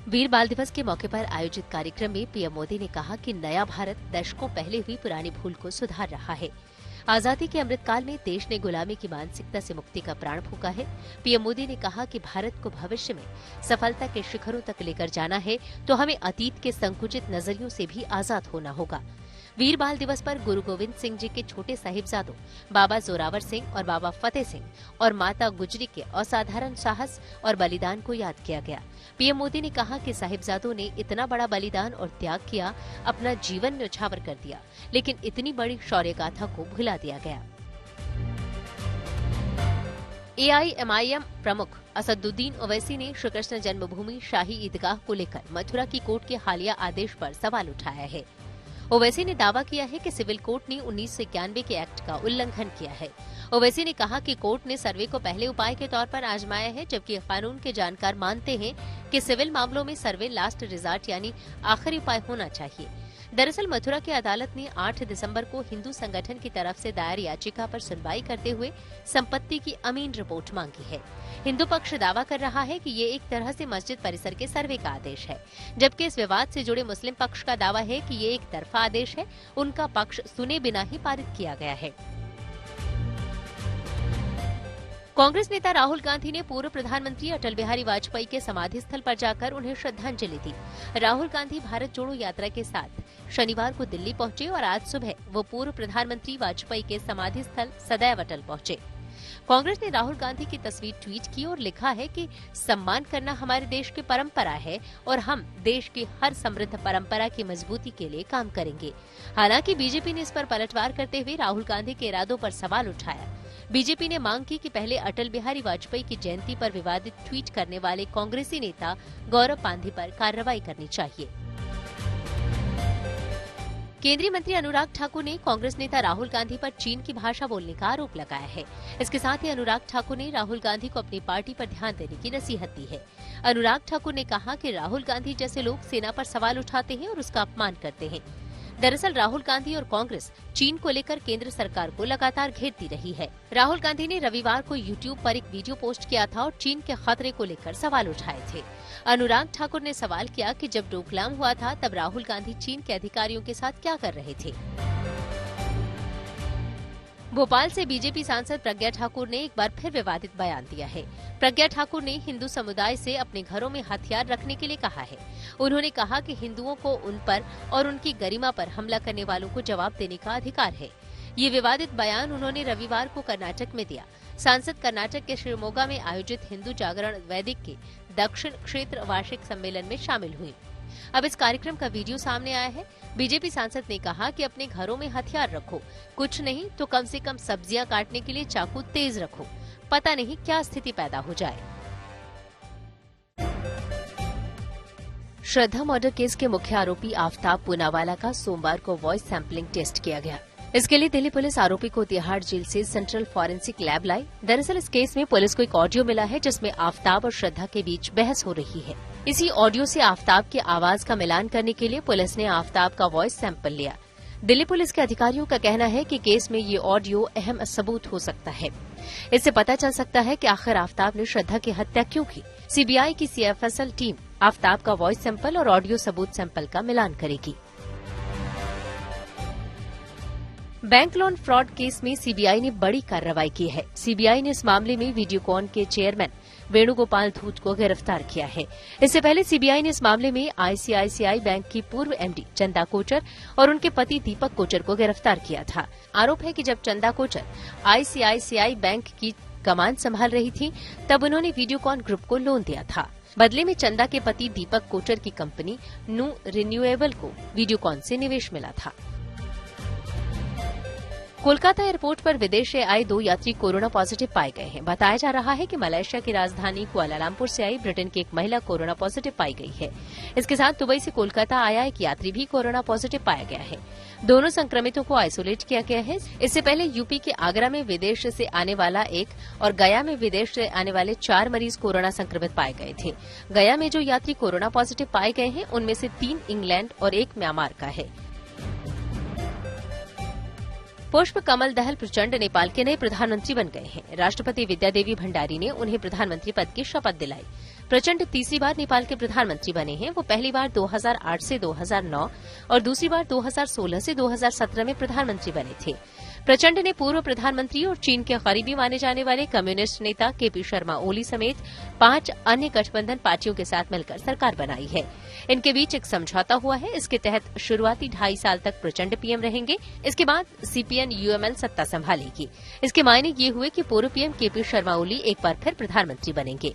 वीर बाल दिवस के मौके पर आयोजित कार्यक्रम में पीएम मोदी ने कहा कि नया भारत दशकों पहले हुई पुरानी भूल को सुधार रहा है। आजादी के अमृतकाल में देश ने गुलामी की मानसिकता से मुक्ति का प्राण फूंका है। पीएम मोदी ने कहा कि भारत को भविष्य में सफलता के शिखरों तक लेकर जाना है तो हमें अतीत के संकुचित नजरियों से भी आजाद होना होगा। वीर बाल दिवस पर गुरु गोविंद सिंह जी के छोटे साहिबजादों बाबा जोरावर सिंह और बाबा फतेह सिंह और माता गुजरी के असाधारण साहस और बलिदान को याद किया गया। पीएम मोदी ने कहा कि साहिबजादों ने इतना बड़ा बलिदान और त्याग किया, अपना जीवन न्यौछावर कर दिया, लेकिन इतनी बड़ी शौर्य गाथा को भुला दिया गया। AIMIM प्रमुख असदुद्दीन ओवैसी ने श्री कृष्ण जन्मभूमि शाही ईदगाह को लेकर मथुरा की कोर्ट के हालिया आदेश पर सवाल उठाया है। ओवैसी ने दावा किया है कि सिविल कोर्ट ने 1991 के एक्ट का उल्लंघन किया है। ओवैसी ने कहा कि कोर्ट ने सर्वे को पहले उपाय के तौर पर आजमाया है, जबकि कानून के जानकार मानते हैं कि सिविल मामलों में सर्वे लास्ट रिजॉर्ट यानी आखिरी उपाय होना चाहिए। दरअसल मथुरा की अदालत ने 8 दिसंबर को हिंदू संगठन की तरफ से दायर याचिका पर सुनवाई करते हुए संपत्ति की अमीन रिपोर्ट मांगी है। हिंदू पक्ष दावा कर रहा है कि ये एक तरह से मस्जिद परिसर के सर्वे का आदेश है, जबकि इस विवाद से जुड़े मुस्लिम पक्ष का दावा है कि ये एक तरफा आदेश है, उनका पक्ष सुने बिना ही पारित किया गया है। कांग्रेस नेता राहुल गांधी ने पूर्व प्रधानमंत्री अटल बिहारी वाजपेयी के समाधि स्थल पर जाकर उन्हें श्रद्धांजलि दी। राहुल गांधी भारत जोड़ो यात्रा के साथ शनिवार को दिल्ली पहुंचे और आज सुबह वो पूर्व प्रधानमंत्री वाजपेयी के समाधि स्थल सदैव अटल पहुंचे। कांग्रेस ने राहुल गांधी की तस्वीर ट्वीट की और लिखा है कि सम्मान करना हमारे देश की परंपरा है और हम देश की हर समृद्ध परंपरा की मजबूती के लिए काम करेंगे। हालांकि बीजेपी ने इस पर पलटवार करते हुए राहुल गांधी के इरादों पर सवाल उठाया। बीजेपी ने मांग की कि पहले अटल बिहारी वाजपेयी की जयंती पर विवादित ट्वीट करने वाले कांग्रेसी नेता गौरव पांधी पर कार्रवाई करनी चाहिए। केंद्रीय मंत्री अनुराग ठाकुर ने कांग्रेस नेता राहुल गांधी पर चीन की भाषा बोलने का आरोप लगाया है। इसके साथ ही अनुराग ठाकुर ने राहुल गांधी को अपनी पार्टी पर ध्यान देने की नसीहत दी है। अनुराग ठाकुर ने कहा कि राहुल गांधी जैसे लोग सेना पर सवाल उठाते हैं और उसका अपमान करते हैं। दरअसल राहुल गांधी और कांग्रेस चीन को लेकर केंद्र सरकार को लगातार घेरती रही है। राहुल गांधी ने रविवार को YouTube पर एक वीडियो पोस्ट किया था और चीन के खतरे को लेकर सवाल उठाए थे। अनुराग ठाकुर ने सवाल किया कि जब डोकलाम हुआ था तब राहुल गांधी चीन के अधिकारियों के साथ क्या कर रहे थे। भोपाल से बीजेपी सांसद प्रज्ञा ठाकुर ने एक बार फिर विवादित बयान दिया है। प्रज्ञा ठाकुर ने हिंदू समुदाय से अपने घरों में हथियार रखने के लिए कहा है। उन्होंने कहा कि हिंदुओं को उन पर और उनकी गरिमा पर हमला करने वालों को जवाब देने का अधिकार है। ये विवादित बयान उन्होंने रविवार को कर्नाटक में दिया। सांसद कर्नाटक के शिवमोगा में आयोजित हिंदू जागरण वैदिक के दक्षिण क्षेत्र वार्षिक सम्मेलन में शामिल हुई। अब इस कार्यक्रम का वीडियो सामने आया है। बीजेपी सांसद ने कहा कि अपने घरों में हथियार रखो, कुछ नहीं तो कम से कम सब्जियां काटने के लिए चाकू तेज रखो, पता नहीं क्या स्थिति पैदा हो जाए। श्रद्धा मर्डर केस के मुख्य आरोपी आफ्ताब पूनावाला का सोमवार को वॉइस सैंपलिंग टेस्ट किया गया। इसके लिए दिल्ली पुलिस आरोपी को तिहाड़ जेल से सेंट्रल फॉरेंसिक लैब लाई। दरअसल इस केस में पुलिस को एक ऑडियो मिला है जिसमें आफ्ताब और श्रद्धा के बीच बहस हो रही है। इसी ऑडियो से आफ्ताब की आवाज का मिलान करने के लिए पुलिस ने आफ्ताब का वॉइस सैंपल लिया। दिल्ली पुलिस के अधिकारियों का कहना है कि केस में ये ऑडियो अहम सबूत हो सकता है। इससे पता चल सकता है कि आखिर आफ्ताब ने श्रद्धा की हत्या क्यों की। सीबीआई की CFSL टीम आफ्ताब का वॉइस सैंपल और ऑडियो सबूत सैंपल का मिलान करेगी। बैंक लोन फ्रॉड केस में सीबीआई ने बड़ी कार्रवाई की है। सीबीआई ने इस मामले में वीडियोकॉन के चेयरमैन वेणुगोपाल धूत को गिरफ्तार किया है। इससे पहले सीबीआई ने इस मामले में ICICI बैंक की पूर्व MD चंदा कोचर और उनके पति दीपक कोचर को गिरफ्तार किया था। आरोप है कि जब चंदा कोचर ICICI बैंक की कमान संभाल रही थी तब उन्होंने वीडियोकॉन ग्रुप को लोन दिया था। बदले में चंदा के पति दीपक कोचर की कंपनी न्यू रिन्यूएबल को वीडियोकॉन से निवेश मिला था। कोलकाता एयरपोर्ट पर विदेश से आए 2 यात्री कोरोना पॉजिटिव पाए गए हैं। बताया जा रहा है कि मलेशिया की राजधानी कुआलालंपुर से आई ब्रिटेन की एक महिला कोरोना पॉजिटिव पाई गई है। इसके साथ दुबई से कोलकाता आया एक यात्री भी कोरोना पॉजिटिव पाया गया है। दोनों संक्रमितों को आइसोलेट किया गया है। इससे पहले यूपी के आगरा में विदेश से आने वाला 1 और गया में विदेश से आने वाले 4 मरीज कोरोना संक्रमित पाए गए थे। गया में जो यात्री कोरोना पॉजिटिव पाए गए हैं उनमें से 3 इंग्लैंड और 1 म्यांमार का है। पुष्प कमल दहल प्रचंड नेपाल के नए प्रधानमंत्री बन गए हैं। राष्ट्रपति विद्यादेवी भंडारी ने उन्हें प्रधानमंत्री पद की शपथ दिलाई। प्रचंड तीसरी बार नेपाल के प्रधानमंत्री बने हैं। वो पहली बार 2008 से 2009 और दूसरी बार 2016 से 2017 में प्रधानमंत्री बने थे। प्रचंड ने पूर्व प्रधानमंत्री और चीन के करीबी माने जाने वाले कम्युनिस्ट नेता केपी शर्मा ओली समेत 5 अन्य गठबंधन पार्टियों के साथ मिलकर सरकार बनाई है। इनके बीच एक समझौता हुआ है। इसके तहत शुरुआती 2.5 साल तक प्रचंड पीएम रहेंगे। इसके बाद सीपीएन यूएमएल सत्ता संभालेगी। इसके मायने ये हुए कि पूर्व पीएम केपी शर्मा ओली एक बार फिर प्रधानमंत्री बनेंगे।